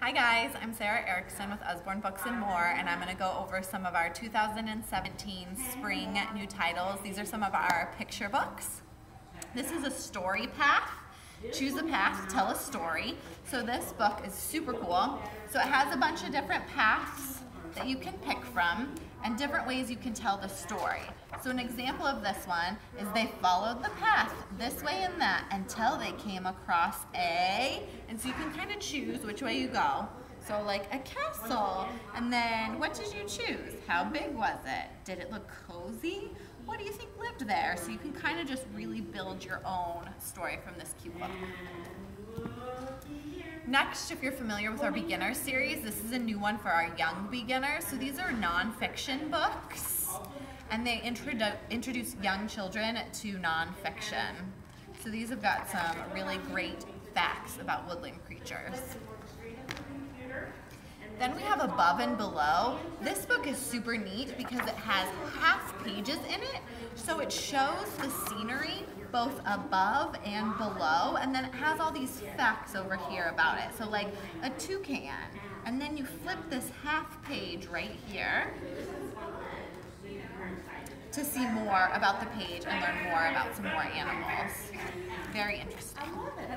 Hi guys, I'm Sarah Erickson with Usborne Books and More, and I'm going to go over some of our 2017 spring new titles. These are some of our picture books. This is a story path. Choose a path, tell a story. So this book is super cool. So it has a bunch of different paths that you can pick from and different ways you can tell the story. So an example of this one is they followed the path this way and that until they came across and so you can kind of choose which way you go. So like a castle, and then what did you choose? How big was it? Did it look cozy? What do you think lived there? So you can kind of just really build your own story from this cute book. Next, if you're familiar with our beginner series, this is a new one for our young beginners. So these are nonfiction books, and they introduce young children to nonfiction. So these have got some really great facts about woodland creatures. Then we have Above and Below. This book is super neat because it has half pages in it, so it shows the scenery both above and below, and then it has all these facts over here about it. So like a toucan, and then you flip this half page right here to see more about the page and learn more about some more animals. Very interesting. I love it.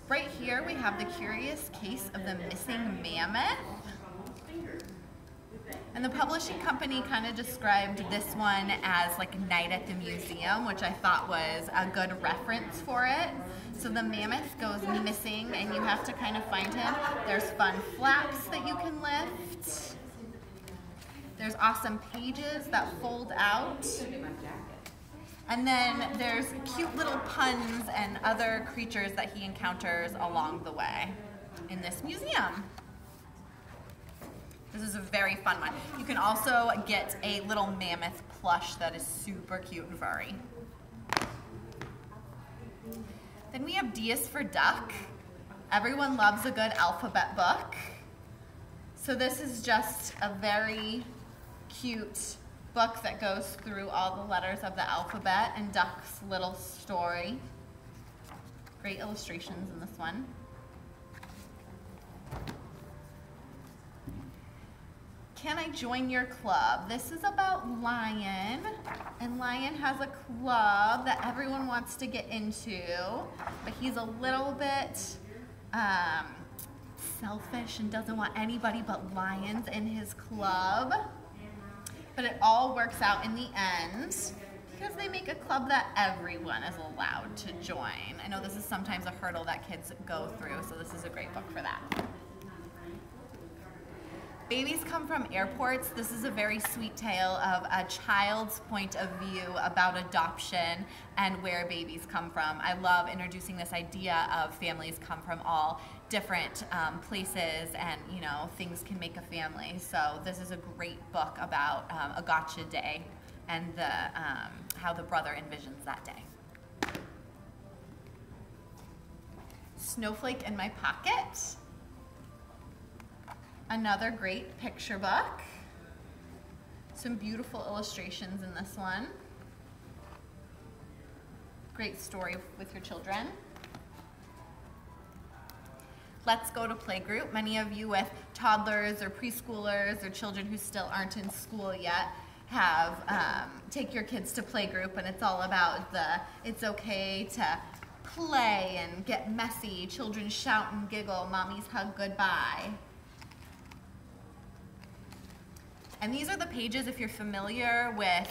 Right here we have The Curious Case of the Missing Mammoth. And the publishing company kind of described this one as like Night at the Museum, which I thought was a good reference for it. So the mammoth goes missing and you have to kind of find him. There's fun flaps that you can lift. There's awesome pages that fold out. And then there's cute little puns and other creatures that he encounters along the way in this museum. This is a very fun one. You can also get a little mammoth plush that is super cute and furry. Then we have D is for Duck. Everyone loves a good alphabet book. So this is just a very cute book that goes through all the letters of the alphabet and Duck's little story. Great illustrations in this one. Can I Join Your Club? This is about Lion, and Lion has a club that everyone wants to get into, but he's a little bit selfish and doesn't want anybody but lions in his club. But it all works out in the end because they make a club that everyone is allowed to join. I know this is sometimes a hurdle that kids go through, so this is a great book for that. Babies Come from Airports. This is a very sweet tale of a child's point of view about adoption and where babies come from. I love introducing this idea of families come from all different places, and you know, things can make a family. So this is a great book about a gotcha day and how the brother envisions that day. Snowflake in My Pocket. Another great picture book. Some beautiful illustrations in this one. Great story with your children. Let's Go to Playgroup. Many of you with toddlers or preschoolers or children who still aren't in school yet have take your kids to playgroup, and it's all about it's okay to play and get messy. Children shout and giggle, mommies hug goodbye. And these are the pages, if you're familiar with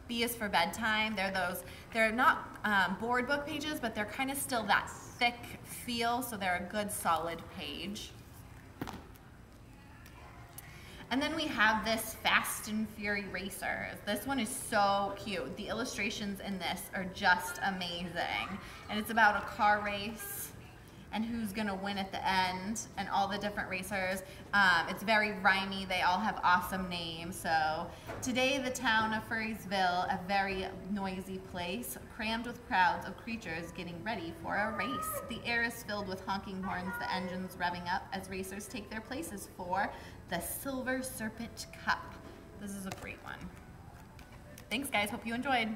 B is for Bedtime. They're not board book pages, but they're kind of still that thick feel, so they're a good solid page. And then we have this Fast and Fury Racers. This one is so cute. The illustrations in this are just amazing. And it's about a car race and who's gonna win at the end, and all the different racers. It's very rhymey, they all have awesome names. So today the town of Furrysville, a very noisy place, crammed with crowds of creatures getting ready for a race. The air is filled with honking horns, the engines revving up as racers take their places for the Silver Serpent Cup. This is a great one. Thanks guys, hope you enjoyed.